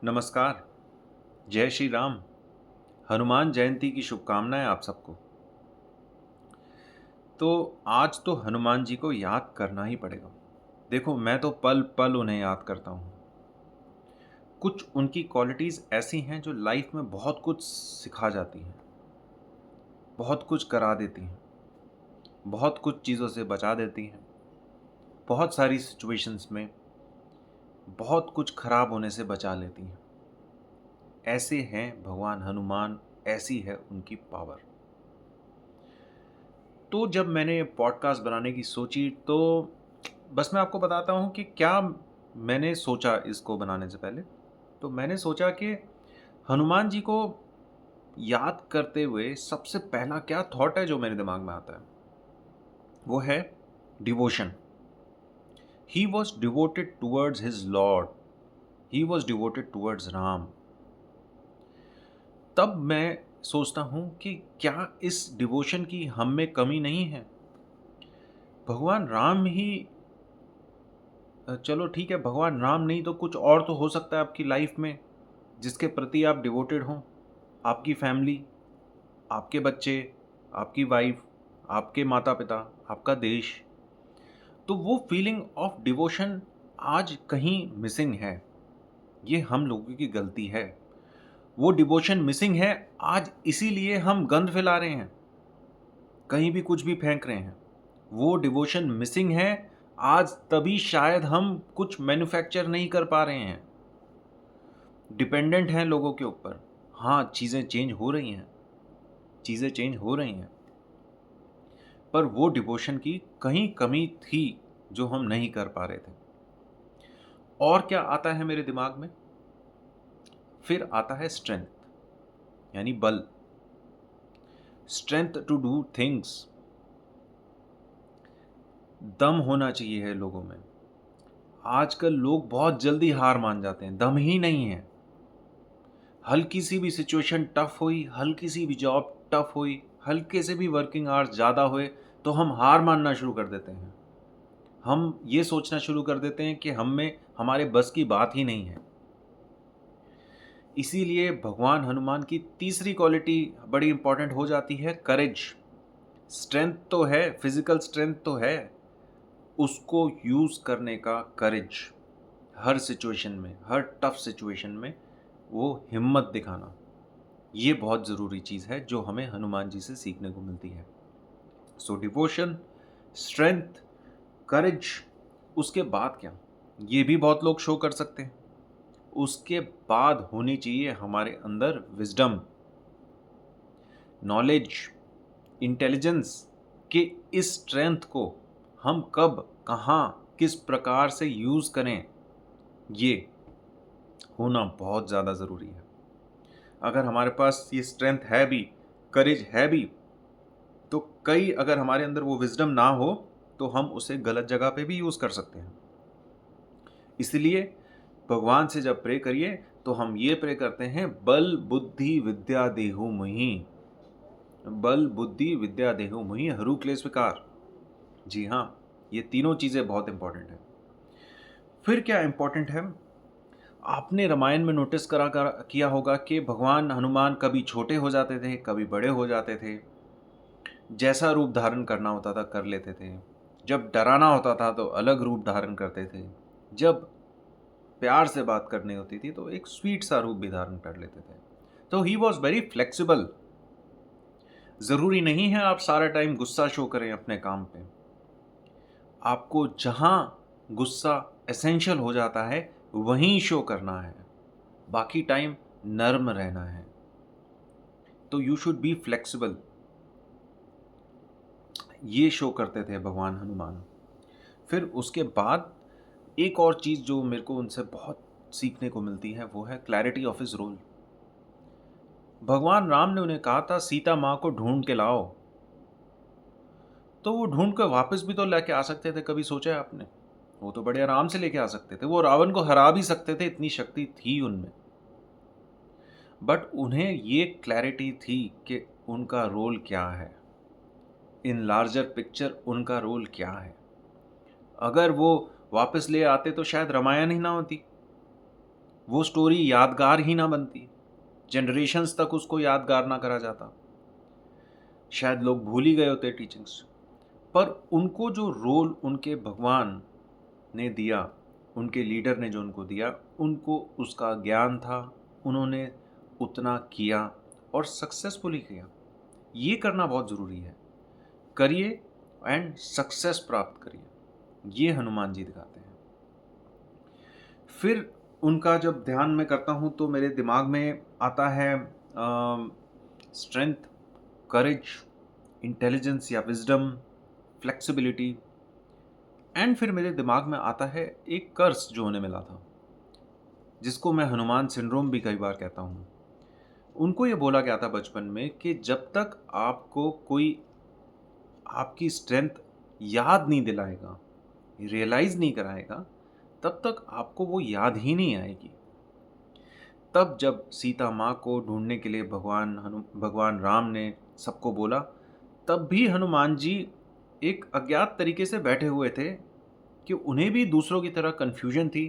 नमस्कार। जय श्री राम। हनुमान जयंती की शुभकामनाएं आप सबको। तो आज तो हनुमान जी को याद करना ही पड़ेगा। देखो, मैं तो पल पल उन्हें याद करता हूँ। कुछ उनकी क्वालिटीज़ ऐसी हैं जो लाइफ में बहुत कुछ सिखा जाती हैं, बहुत कुछ करा देती हैं, बहुत कुछ चीज़ों से बचा देती हैं, बहुत सारी सिचुएशंस में बहुत कुछ खराब होने से बचा लेती हैं। ऐसे हैं भगवान हनुमान, ऐसी है उनकी पावर। तो जब मैंने पॉडकास्ट बनाने की सोची तो बस मैं आपको बताता हूँ कि क्या मैंने सोचा इसको बनाने से पहले। तो मैंने सोचा कि हनुमान जी को याद करते हुए सबसे पहला क्या थॉट है जो मेरे दिमाग में आता है, वो है devotion. He was devoted towards his Lord, he was devoted towards Ram. तब मैं सोचता हूँ कि क्या इस डिवोशन की हम में कमी नहीं है। भगवान राम ही चलो ठीक है, भगवान राम नहीं तो कुछ और तो हो सकता है आपकी लाइफ में जिसके प्रति आप डिवोटेड हों। आपकी फैमिली, आपके बच्चे, आपकी वाइफ, आपके माता पिता, आपका देश। तो वो फीलिंग ऑफ डिवोशन आज कहीं मिसिंग है। ये हम लोगों की गलती है। वो डिवोशन मिसिंग है आज, इसीलिए हम गंद फैला रहे हैं, कहीं भी कुछ भी फेंक रहे हैं। वो डिवोशन मिसिंग है आज, तभी शायद हम कुछ मैन्युफैक्चर नहीं कर पा रहे हैं, डिपेंडेंट हैं लोगों के ऊपर। हाँ, चीज़ें चेंज हो रही हैं, चीज़ें चेंज हो रही हैं, पर वो डिवोशन की कहीं कमी थी जो हम नहीं कर पा रहे थे। और क्या आता है मेरे दिमाग में? फिर आता है स्ट्रेंथ, यानी बल, स्ट्रेंथ टू डू थिंग्स। दम होना चाहिए है लोगों में। आजकल लोग बहुत जल्दी हार मान जाते हैं, दम ही नहीं है। हल्की सी भी सिचुएशन टफ हुई, हल्की सी भी जॉब टफ हुई, हल्के से भी वर्किंग आवर्स ज़्यादा हुए तो हम हार मानना शुरू कर देते हैं। हम ये सोचना शुरू कर देते हैं कि हम में हमारे बस की बात ही नहीं है। इसीलिए भगवान हनुमान की तीसरी क्वालिटी बड़ी इंपॉर्टेंट हो जाती है, करेज। स्ट्रेंथ तो है, फिजिकल स्ट्रेंथ तो है, उसको यूज़ करने का करेज। हर सिचुएशन में, हर टफ सिचुएशन में वो हिम्मत दिखाना, ये बहुत ज़रूरी चीज़ है जो हमें हनुमान जी से सीखने को मिलती है। सो डिवोशन, स्ट्रेंथ, करेज। उसके बाद क्या, ये भी बहुत लोग शो कर सकते हैं। उसके बाद होनी चाहिए हमारे अंदर विजडम, नॉलेज, इंटेलिजेंस, कि इस स्ट्रेंथ को हम कब, कहाँ, किस प्रकार से यूज़ करें, ये होना बहुत ज़्यादा ज़रूरी है। अगर हमारे पास ये स्ट्रेंथ है भी, करेज है भी, तो कई अगर हमारे अंदर वो विजडम ना हो तो हम उसे गलत जगह पे भी यूज़ कर सकते हैं। इसलिए भगवान से जब प्रे करिए तो हम ये प्रे करते हैं, बल बुद्धि विद्या देहु मुहि। बल बुद्धि विद्या देहु मुहि हरू क्लेश विकार। जी हाँ, ये तीनों चीज़ें बहुत इंपॉर्टेंट है। फिर क्या इंपॉर्टेंट है, आपने रामायण में नोटिस किया होगा कि भगवान हनुमान कभी छोटे हो जाते थे, कभी बड़े हो जाते थे। जैसा रूप धारण करना होता था कर लेते थे। जब डराना होता था तो अलग रूप धारण करते थे। जब प्यार से बात करनी होती थी तो एक स्वीट सा रूप भी धारण कर लेते थे। तो ही वॉज वेरी फ्लेक्सिबल। ज़रूरी नहीं है आप सारा टाइम गुस्सा शो करें अपने काम पे। आपको जहाँ गुस्सा एसेंशियल हो जाता है वहीं शो करना है, बाकी टाइम नर्म रहना है। तो यू शुड बी फ्लेक्सिबल। ये शो करते थे भगवान हनुमान। फिर उसके बाद एक और चीज़ जो मेरे को उनसे बहुत सीखने को मिलती है वो है क्लैरिटी ऑफ हिज रोल। भगवान राम ने उन्हें कहा था सीता माँ को ढूंढ के लाओ, तो वो ढूंढ कर वापस भी तो लेके आ सकते थे। कभी सोचा है आपने? वो तो बड़े आराम से लेके आ सकते थे, वो रावण को हरा भी सकते थे, इतनी शक्ति थी उनमें। बट उन्हें ये क्लैरिटी थी कि उनका रोल क्या है, इन लार्जर पिक्चर उनका रोल क्या है। अगर वो वापस ले आते तो शायद रामायण ही ना होती। वो स्टोरी यादगार ही ना बनती, जनरेशन्स तक उसको यादगार ना करा जाता, शायद लोग भूल ही गए होते टीचिंग्स। पर उनको जो रोल उनके भगवान ने दिया, उनके लीडर ने जो उनको दिया, उनको उसका ज्ञान था, उन्होंने उतना किया और सक्सेसफुली किया। ये करना बहुत ज़रूरी है। करिए एंड सक्सेस प्राप्त करिए, ये हनुमान जी दिखाते हैं। फिर उनका जब ध्यान मैं करता हूँ तो मेरे दिमाग में आता है स्ट्रेंथ, करेज, इंटेलिजेंस या विजडम, फ्लेक्सिबिलिटी, एंड फिर मेरे दिमाग में आता है एक कर्स जो उन्हें मिला था, जिसको मैं हनुमान सिंड्रोम भी कई बार कहता हूँ। उनको ये बोला गया था बचपन में कि जब तक आपको कोई आपकी स्ट्रेंथ याद नहीं दिलाएगा, रियलाइज़ नहीं कराएगा, तब तक आपको वो याद ही नहीं आएगी। तब जब सीता माँ को ढूंढने के लिए भगवान राम ने सबको बोला, तब भी हनुमान जी एक अज्ञात तरीके से बैठे हुए थे कि उन्हें भी दूसरों की तरह कन्फ्यूजन थी।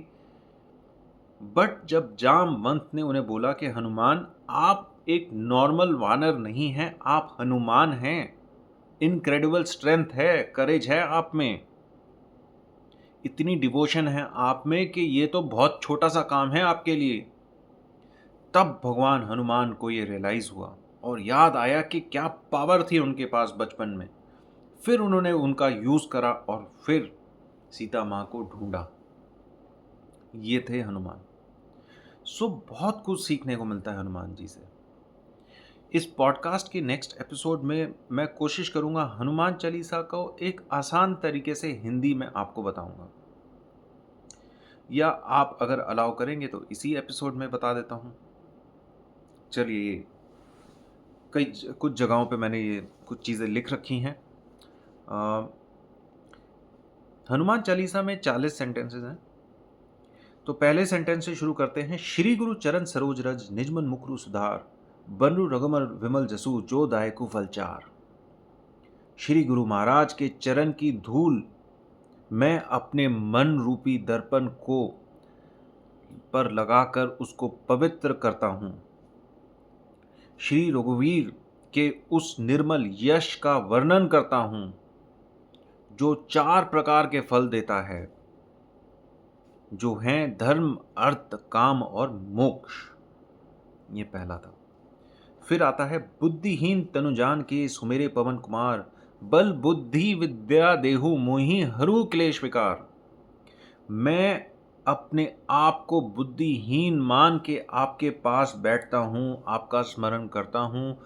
बट जब जामवंत ने उन्हें बोला कि हनुमान, आप एक नॉर्मल वानर नहीं हैं, आप हनुमान हैं, इनक्रेडिबल स्ट्रेंथ है, करेज है आप में, इतनी डिवोशन है आप में कि ये तो बहुत छोटा सा काम है आपके लिए। तब भगवान हनुमान को ये रियलाइज़ हुआ और याद आया कि क्या पावर थी उनके पास बचपन में। फिर उन्होंने उनका यूज़ करा और फिर सीता माँ को ढूंढा। ये थे हनुमान। सो बहुत कुछ सीखने को मिलता है हनुमान जी से। इस पॉडकास्ट के नेक्स्ट एपिसोड में मैं कोशिश करूँगा हनुमान चालीसा को एक आसान तरीके से हिंदी में आपको बताऊँगा, या आप अगर अलाउ करेंगे तो इसी एपिसोड में बता देता हूँ। चलिए, ये कुछ जगहों पे मैंने ये कुछ चीज़ें लिख रखी हैं। हनुमान चालीसा में 40 सेंटेंसेस हैं। तो पहले सेंटेंस से शुरू करते हैं। श्री गुरु चरण सरोज रज निजमन मुखरु सुधार, बनरु रघुमर विमल जसु जो दायकु फलचार। श्री गुरु महाराज के चरण की धूल मैं अपने मन रूपी दर्पण को पर लगाकर उसको पवित्र करता हूँ। श्री रघुवीर के उस निर्मल यश का वर्णन करता हूँ जो 4 प्रकार के फल देता है, जो हैं धर्म, अर्थ, काम और मोक्ष। ये पहला था। फिर आता है बुद्धिहीन तनुजान के सुमेरे पवन कुमार, बल बुद्धि विद्या देहु मोहि हरू क्लेश विकार। मैं अपने आप को बुद्धिहीन मान के आपके पास बैठता हूँ, आपका स्मरण करता हूँ।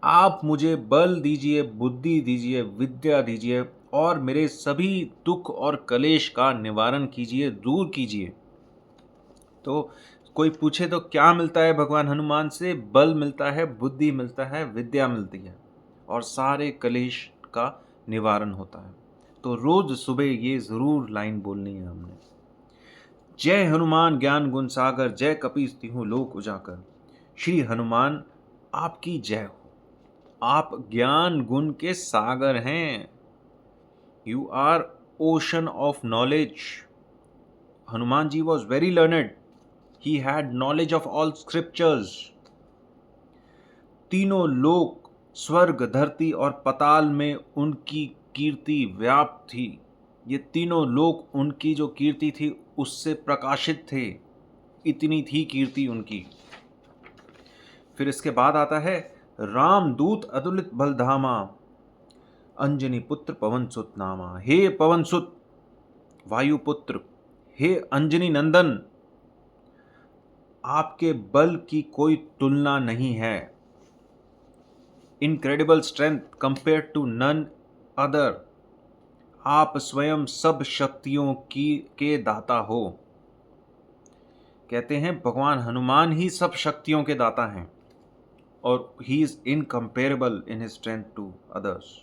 आप मुझे बल दीजिए, बुद्धि दीजिए, विद्या दीजिए और मेरे सभी दुख और कलेश का निवारण कीजिए, दूर कीजिए। तो कोई पूछे तो क्या मिलता है भगवान हनुमान से? बल मिलता है, बुद्धि मिलता है, विद्या मिलती है और सारे कलेश का निवारण होता है। तो रोज सुबह ये जरूर लाइन बोलनी है हमने। जय हनुमान ज्ञान गुण सागर, जय कपीस तिहु लोक उजागर। श्री हनुमान आपकी जय हो। आप ज्ञान गुण के सागर हैं। You are ocean of knowledge. Hanuman ji was very learned. He had knowledge of all scriptures. तीनों लोक, स्वर्ग, धरती और पताल में उनकी कीर्ति व्याप्त थी। ये तीनों लोक उनकी जो कीर्ति थी उससे प्रकाशित थे, इतनी थी कीर्ति उनकी। फिर इसके बाद आता है रामदूत अतुलित बलधामा, अंजनी पुत्र पवन सुत नामा। हे पवन सुत, वायुपुत्र, हे अंजनी नंदन, आपके बल की कोई तुलना नहीं है। Incredible strength compare to none other. आप स्वयं सब शक्तियों के दाता हो। कहते हैं भगवान हनुमान ही सब शक्तियों के दाता हैं और he is incomparable in his strength to others.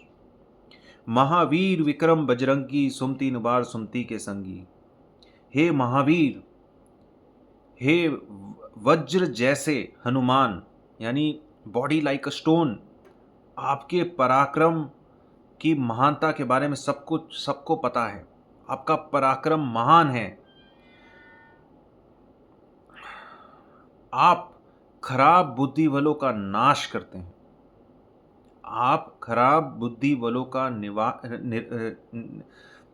Mahavir Vikram Bajrangi, सुमति निवार सुमति के संगी। हे महावीर, हे वज्र जैसे हनुमान, यानी बॉडी लाइक अ स्टोन, आपके पराक्रम की महानता के बारे में सबको पता है। आपका पराक्रम महान है। आप खराब बुद्धि वालों का नाश करते हैं। आप खराब बुद्धि वालों का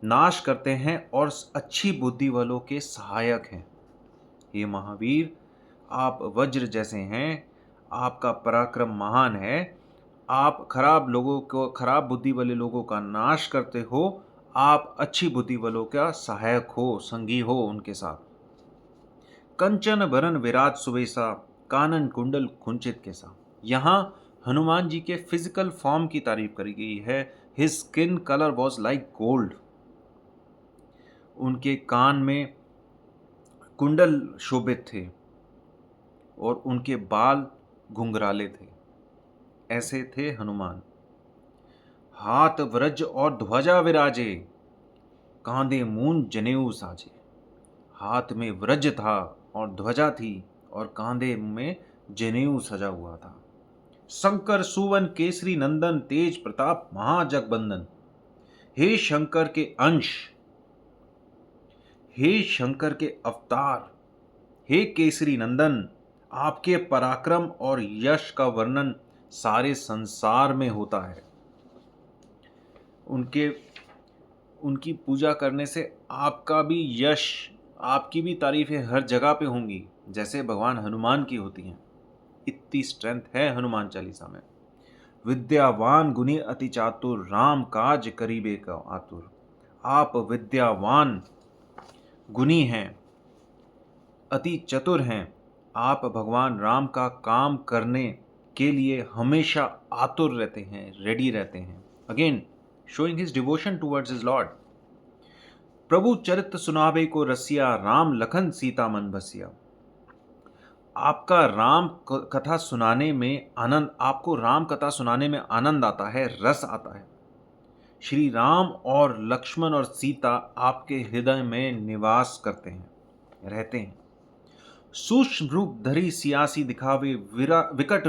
नाश करते हैं और अच्छी बुद्धि वालों के सहायक हैं। हे महावीर, आप वज्र जैसे हैं, आपका पराक्रम महान है। आप खराब बुद्धि वाले लोगों का नाश करते हो। आप अच्छी बुद्धि वालों का सहायक हो, संगी हो उनके साथ। कंचन बरन विराट सुबेसा, कानन कुंडल कुंचित केसा। यहाँ हनुमान जी के फिजिकल फॉर्म की तारीफ करी गई है। His skin colour was like gold. उनके कान में कुंडल शोभित थे और उनके बाल घुंघराले थे। ऐसे थे हनुमान। हाथ व्रज और ध्वजा विराजे, कांधे मूंज जनेऊ साजे। हाथ में व्रज था और ध्वजा थी और कांधे में जनेऊ सजा हुआ था। शंकर सुवन केसरी नंदन, तेज प्रताप महाजगबंदन। हे शंकर के अंश, हे शंकर के अवतार, हे केसरी नंदन, आपके पराक्रम और यश का वर्णन सारे संसार में होता है। उनकी पूजा करने से आपका भी यश, आपकी भी तारीफें हर जगह पे होंगी, जैसे भगवान हनुमान की होती हैं। इतनी स्ट्रेंथ है हनुमान चालीसा में। विद्यावान गुणी अति चातुर, राम काज करीबे का आतुर। आप विद्यावान गुणी हैं, अति चतुर हैं। आप भगवान राम का काम करने के लिए हमेशा आतुर रहते हैं, रेडी रहते हैं। Again showing his devotion towards his lord. प्रभु चरित्र सुनावे को रसिया, राम लखन सीता मन बसिया। आपका राम कथा सुनाने में आनंद, आपको राम कथा सुनाने में आनंद आता है, रस आता है। श्री राम और लक्ष्मण और सीता आपके हृदय में निवास करते हैं, रहते हैं। सूक्ष्म रूप धरी सियासी दिखावे, विकट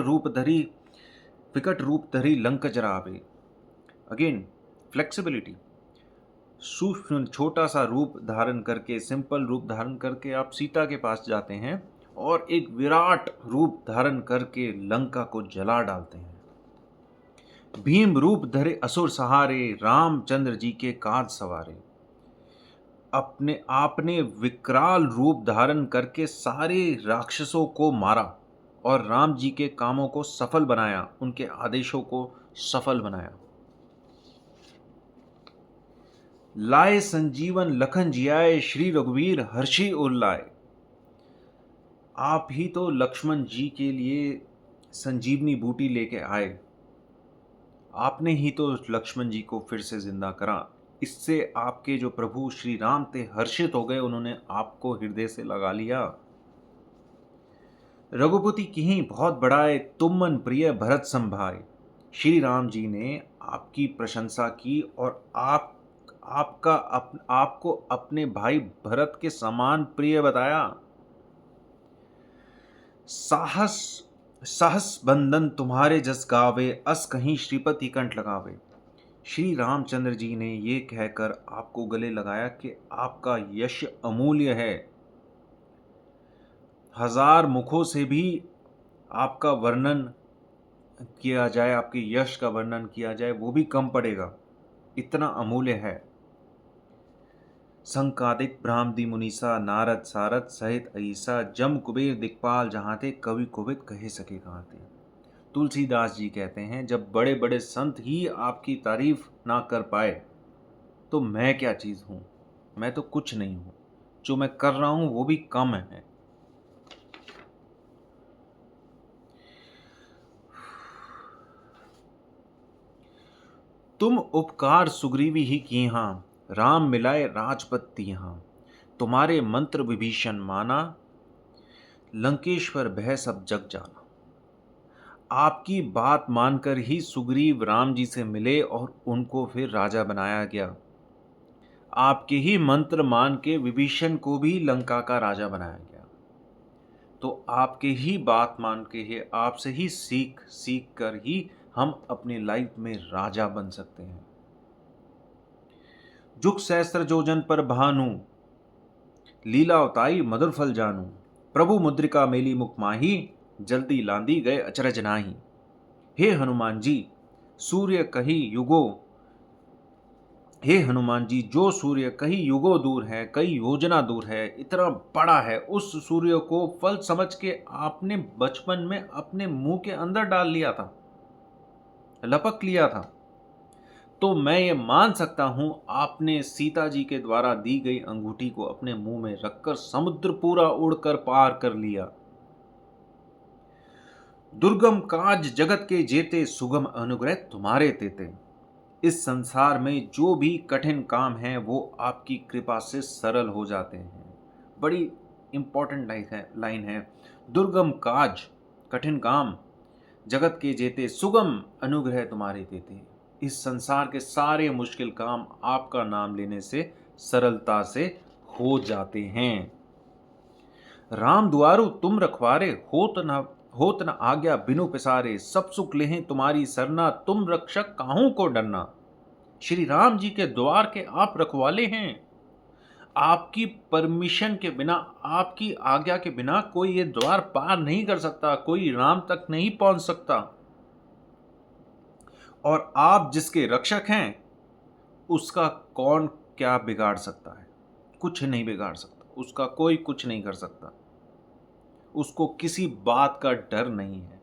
रूप धरी लंक जरावे। Again flexibility. सूक्ष्म छोटा सा रूप धारण करके, सिंपल रूप धारण करके आप सीता के पास जाते हैं और एक विराट रूप धारण करके लंका को जला डालते हैं। भीम रूप धरे असुर सहारे, रामचंद्र जी के काज सवारे। आपने विकराल रूप धारण करके सारे राक्षसों को मारा और राम जी के कामों को सफल बनाया, उनके आदेशों को सफल बनाया। लाए संजीवन लखन जियाए, श्री रघुवीर हर्षि उल्लाए। आप ही तो लक्ष्मण जी के लिए संजीवनी बूटी लेके आए। आपने ही तो लक्ष्मण जी को फिर से जिंदा करा। इससे आपके जो प्रभु श्री राम थे हर्षित हो गए, उन्होंने आपको हृदय से लगा लिया। रघुपति किहीं बहुत बड़ाए, तुम मन प्रिय भरत संभाए। श्री राम जी ने आपकी प्रशंसा की और आपको अपने भाई भरत के समान प्रिय बताया। सहस बंदन तुम्हारे जस गावे, अस कहीं श्रीपति कंठ लगावे। श्री रामचंद्र जी ने ये कहकर आपको गले लगाया कि आपका यश अमूल्य है। 1000 मुखों से भी आपका वर्णन किया जाए, आपके यश का वर्णन किया जाए, वो भी कम पड़ेगा, इतना अमूल्य है। संकादिक ब्राह्मदी मुनीसा, नारद सारद सहित ऐसा, जम कुबेर दिक्पाल जहाँ थे, कवि कुबित कहे सके कहाँ थे। तुलसीदास जी कहते हैं, जब बड़े बड़े संत ही आपकी तारीफ ना कर पाए तो मैं क्या चीज़ हूँ, मैं तो कुछ नहीं हूँ। जो मैं कर रहा हूँ वो भी कम है। तुम उपकार सुग्रीवी ही कीहा, राम मिलाए राजपत्ति यहाँ। तुम्हारे मंत्र विभीषण माना, लंकेश्वर भय सब जग जाना। आपकी बात मानकर ही सुग्रीव राम जी से मिले और उनको फिर राजा बनाया गया। आपके ही मंत्र मान के विभीषण को भी लंका का राजा बनाया गया। तो आपके ही बात मान के ही, आपसे ही सीख कर ही हम अपनी लाइफ में राजा बन सकते हैं। जुग सहस्त्र जोजन पर भानु, लीला उताई मधुर फल जानू। प्रभु मुद्रिका मेली मुख माही, जल्दी लांदी गए अचरज नाही। हे हनुमान जी, सूर्य कहीं युगो हे हनुमान जी, जो सूर्य कहीं युगों दूर है, कई योजना दूर है, इतना बड़ा है, उस सूर्य को फल समझ के आपने बचपन में अपने मुंह के अंदर डाल लिया था, लपक लिया था। तो मैं ये मान सकता हूं आपने सीता जी के द्वारा दी गई अंगूठी को अपने मुंह में रखकर समुद्र पूरा उड़कर पार कर लिया। दुर्गम काज जगत के जेते, सुगम अनुग्रह तुम्हारे तेते। इस संसार में जो भी कठिन काम है वो आपकी कृपा से सरल हो जाते हैं। बड़ी इंपॉर्टेंट लाइन है। दुर्गम काज, कठिन काम, जगत के जेते, सुगम अनुग्रह तुम्हारे देते। इस संसार के सारे मुश्किल काम आपका नाम लेने से सरलता से हो जाते हैं। राम दुआरु तुम रखवारे, होत न आज्ञा बिनु पिसारे। सब सुख लेहें तुम्हारी सरना, तुम रक्षक काहू को डरना। श्री राम जी के द्वार के आप रखवाले हैं। आपकी परमिशन के बिना, आपकी आज्ञा के बिना कोई ये द्वार पार नहीं कर सकता, कोई राम तक नहीं पहुंच सकता। और आप जिसके रक्षक हैं उसका कौन क्या बिगाड़ सकता है? कुछ नहीं बिगाड़ सकता, उसका कोई कुछ नहीं कर सकता। उसको किसी बात का डर नहीं है।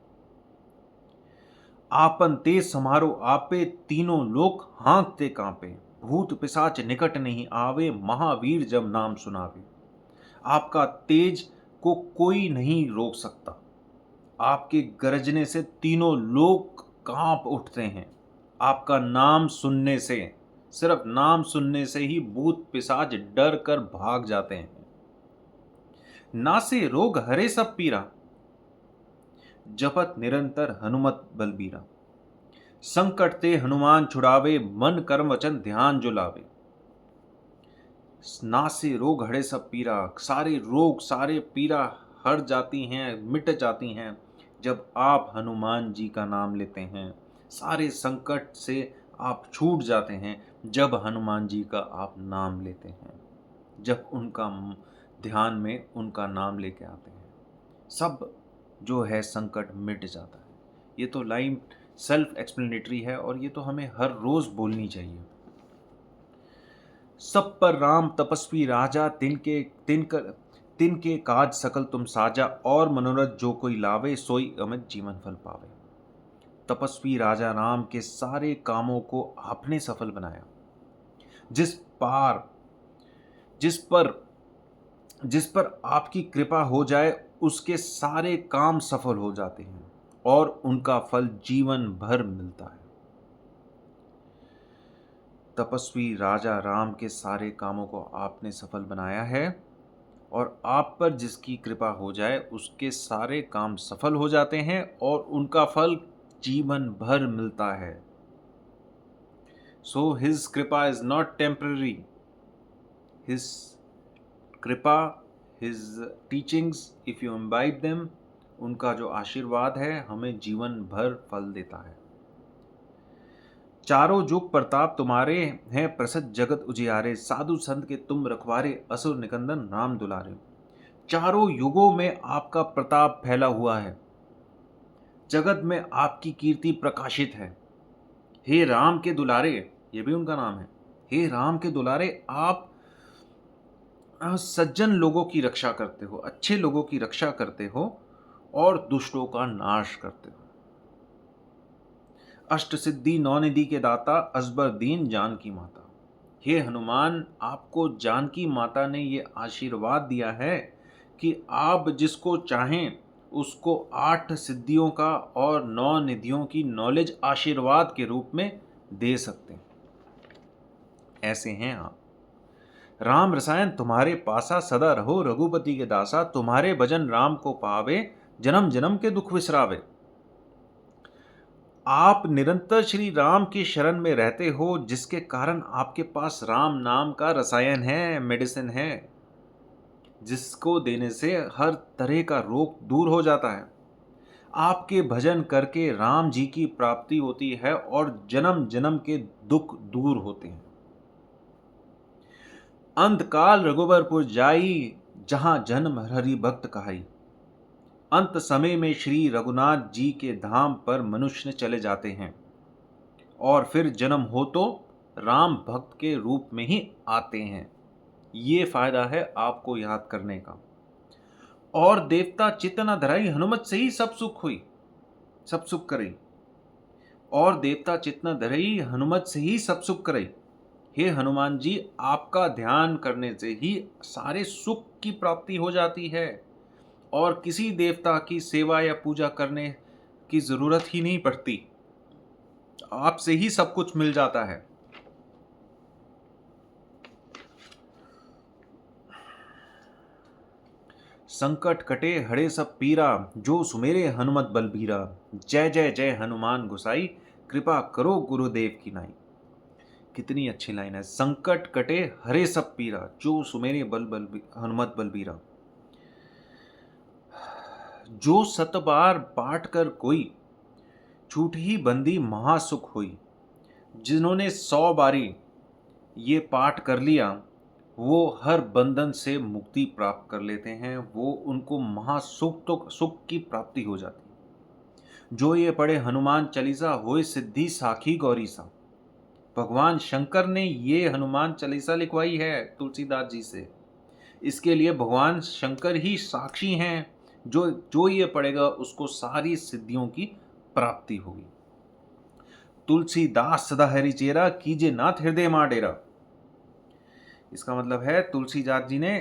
आपन तेज समारो आपे, तीनों लोक हाँकते कांपे। भूत पिशाच निकट नहीं आवे, महावीर जब नाम सुनावे। आपका तेज को कोई नहीं रोक सकता। आपके गरजने से तीनों लोग कांप उठते हैं। आपका नाम सुनने से, सिर्फ नाम सुनने से ही भूत पिशाच डर कर भाग जाते हैं। नासे रोग हरे सब पीरा, जपत निरंतर हनुमत बलबीरा। संकट ते हनुमान छुड़ावे, मन कर्म वचन ध्यान जो लावे। नासे रोग हरे सब पीरा, सारे रोग सारे पीरा हट जाती हैं, मिट जाती हैं जब आप हनुमान जी का नाम लेते हैं। सारे संकट से आप छूट जाते हैं जब हनुमान जी का आप नाम लेते हैं, जब उनका ध्यान में उनका नाम लेके आते हैं। सब जो है संकट मिट जाता है। ये तो लाइन सेल्फ एक्सप्लेनेटरी है और ये तो हमें हर रोज बोलनी चाहिए। सब पर राम तपस्वी राजा, तिनके काज सकल तुम साजा। और मनोरथ जो कोई लावे, सोई अमित जीवन फल पावे। तपस्वी राजा राम के सारे कामों को आपने सफल बनाया। जिस पर आपकी कृपा हो जाए उसके सारे काम सफल हो जाते हैं और उनका फल जीवन भर मिलता है। तपस्वी राजा राम के सारे कामों को आपने सफल बनाया है और आप पर जिसकी कृपा हो जाए उसके सारे काम सफल हो जाते हैं और उनका फल जीवन भर मिलता है। सो हिज कृपा इज नॉट टेम्पररी। हिज कृपा, his teachings, if you imbibe them, उनका जो आशीर्वाद है हमें जीवन भर फल देता है। चारों जुग प्रताप तुम्हारे हैं, प्रसिद्ध जगत उजियारे। साधु संत के तुम रखवारे, असुर निकंदन राम दुलारे। चारों युगों में आपका प्रताप फैला हुआ है, जगत में आपकी कीर्ति प्रकाशित है। हे राम के दुलारे, ये भी उनका नाम है। हे राम के दुलारे, आप सज्जन लोगों की रक्षा करते हो, अच्छे लोगों की रक्षा करते हो और दुष्टों का नाश करते हो। अष्ट सिद्धि नौ निधि के दाता, असबर दीन जानकी माता। हे हनुमान, आपको जानकी माता ने ये आशीर्वाद दिया है कि आप जिसको चाहें उसको 8 सिद्धियों का और 9 निधियों की नॉलेज आशीर्वाद के रूप में दे सकते हैं। ऐसे हैं आप। राम रसायन तुम्हारे पासा, सदा रहो रघुपति के दासा। तुम्हारे भजन राम को पावे, जन्म जन्म के दुख विसरावे। आप निरंतर श्री राम की शरण में रहते हो, जिसके कारण आपके पास राम नाम का रसायन है, मेडिसिन है, जिसको देने से हर तरह का रोग दूर हो जाता है। आपके भजन करके राम जी की प्राप्ति होती है और जन्म जन्म के दुख दूर होते हैं। अंतकाल रघुबरपुर जाई, जहाँ जन्म हरि भक्त कहाई। अंत समय में श्री रघुनाथ जी के धाम पर मनुष्य चले जाते हैं और फिर जन्म हो तो राम भक्त के रूप में ही आते हैं। ये फायदा है आपको याद करने का। और देवता चित्त न धराई, हनुमत से ही सब सुख हुई, सब सुख करई। और देवता चित्त न धरई, हनुमत से ही सब सुख करई। हे हनुमान जी, आपका ध्यान करने से ही सारे सुख की प्राप्ति हो जाती है और किसी देवता की सेवा या पूजा करने की जरूरत ही नहीं पड़ती, आपसे ही सब कुछ मिल जाता है। संकट कटे हरे सब पीरा, जो सुमेरे हनुमत बलबीरा। जय जय जय हनुमान गोसाई, कृपा करो गुरुदेव की नाई। कितनी अच्छी लाइन है। संकट कटे हरे सब पीरा, जो सुमेरे हनुमत बलबीरा। जो सत बार पाठ कर कोई, छूट ही बंदी महासुख हुई। जिन्होंने 100 बारी ये पाठ कर लिया, वो हर बंधन से मुक्ति प्राप्त कर लेते हैं, वो उनको महासुख तो सुख की प्राप्ति हो जाती है। जो ये पढ़े हनुमान चालीसा, होए सिद्धि साखी गौरी सा। भगवान शंकर ने ये हनुमान चालीसा लिखवाई है तुलसीदास जी से। इसके लिए भगवान शंकर ही साक्षी हैं। जो जो ये पढ़ेगा उसको सारी सिद्धियों की प्राप्ति होगी। तुलसीदास सदा हरि चेरा, कीजे नाथ हृदय मां डेरा। इसका मतलब है तुलसीदास जी ने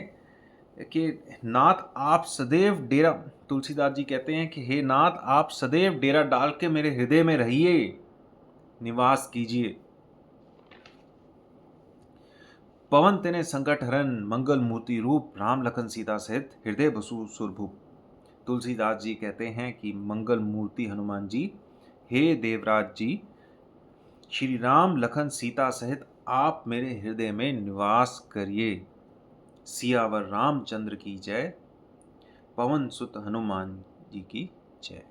कि नाथ आप सदैव डेरा, तुलसीदास जी कहते हैं कि हे नाथ आप सदैव डेरा डाल के मेरे हृदय में रहिए, निवास कीजिए। पवन तेने संकट हरन, मंगल मूर्ति रूप। राम लखन सीता सहित हृदय बसु सुरभूप। तुलसीदास जी कहते हैं कि मंगल मूर्ति हनुमान जी, हे देवराज जी, श्री राम लखन सीता सहित आप मेरे हृदय में निवास करिए। सियावर रामचंद्र की जय, पवन सुत हनुमान जी की जय।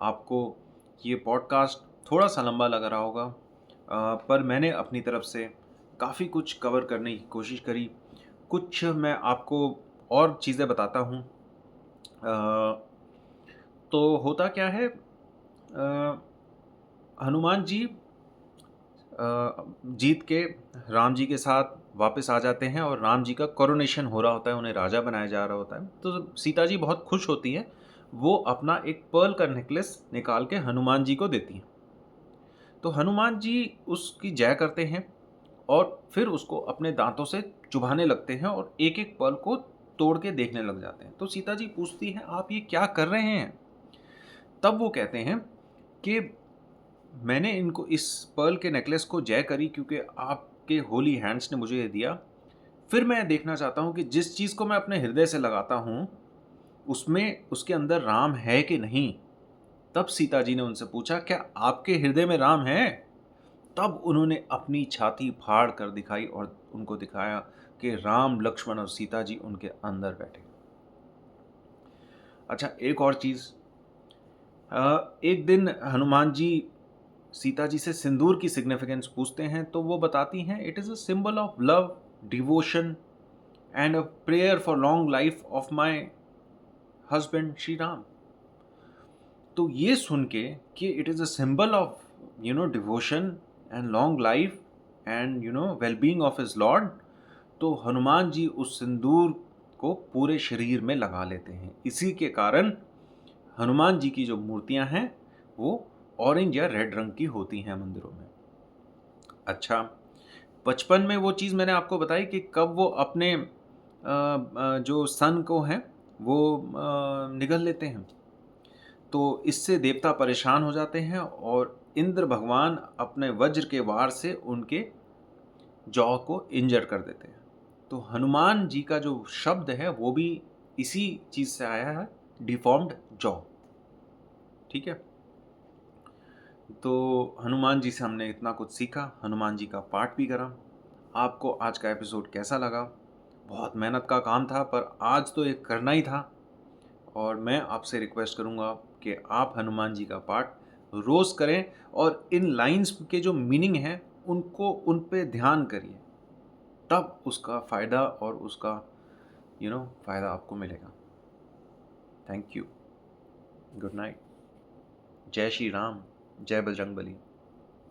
आपको ये पॉडकास्ट थोड़ा सा लंबा लग रहा होगा, पर मैंने अपनी तरफ से काफ़ी कुछ कवर करने की कोशिश करी। कुछ मैं आपको और चीज़ें बताता हूँ। तो होता क्या है, हनुमान जी जीत के राम जी के साथ वापस आ जाते हैं और राम जी का कोरोनेशन हो रहा होता है, उन्हें राजा बनाया जा रहा होता है। तो सीता जी बहुत खुश होती हैं, वो अपना एक पर्ल का नेकलेस निकाल के हनुमान जी को देती हैं। तो हनुमान जी उसकी जय करते हैं और फिर उसको अपने दांतों से चुभाने लगते हैं और एक एक पर्ल को तोड़ के देखने लग जाते हैं। तो सीता जी पूछती हैं, आप ये क्या कर रहे हैं? तब वो कहते हैं कि मैंने इनको इस पर्ल के नेकलेस को जय करी क्योंकि आपके होली हैंड्स ने मुझे ये दिया। फिर मैं देखना चाहता हूँ कि जिस चीज़ को मैं अपने हृदय से लगाता हूँ उसमें उसके अंदर राम है कि नहीं। तब सीता जी ने उनसे पूछा, क्या आपके हृदय में राम है? तब उन्होंने अपनी छाती फाड़ कर दिखाई और उनको दिखाया कि राम लक्ष्मण और सीता जी उनके अंदर बैठे। अच्छा, एक और चीज़, एक दिन हनुमान जी सीता जी से सिंदूर की सिग्निफिकेंस पूछते हैं तो वो बताती हैं, it is a symbol of love, devotion and a prayer for long life of my husband Shri Ram. तो ये सुन के कि it is a symbol of devotion and long life and wellbeing of his Lord, तो हनुमान जी उस सिंदूर को पूरे शरीर में लगा लेते हैं। इसी के कारण हनुमान जी की जो मूर्तियां हैं वो ऑरेंज या रेड रंग की होती हैं मंदिरों में। अच्छा, बचपन में वो चीज़ मैंने आपको बताई कि कब वो अपने जो सन को हैं वो निगल लेते हैं, तो इससे देवता परेशान हो जाते हैं और इंद्र भगवान अपने वज्र के वार से उनके जौ को इंजर कर देते हैं। तो हनुमान जी का जो शब्द है वो भी इसी चीज़ से आया है, डिफॉर्म्ड जॉ। ठीक है, तो हनुमान जी से हमने इतना कुछ सीखा, हनुमान जी का पाठ भी करा। आपको आज का एपिसोड कैसा लगा? बहुत मेहनत का काम था पर आज तो ये करना ही था। और मैं आपसे रिक्वेस्ट करूँगा कि आप हनुमान जी का पाठ रोज़ करें और इन लाइंस के जो मीनिंग हैं उनको उन पे ध्यान करिए, तब उसका फ़ायदा और उसका फ़ायदा आपको मिलेगा। Thank you. Good night. जय श्री राम, जय बजरंगबली।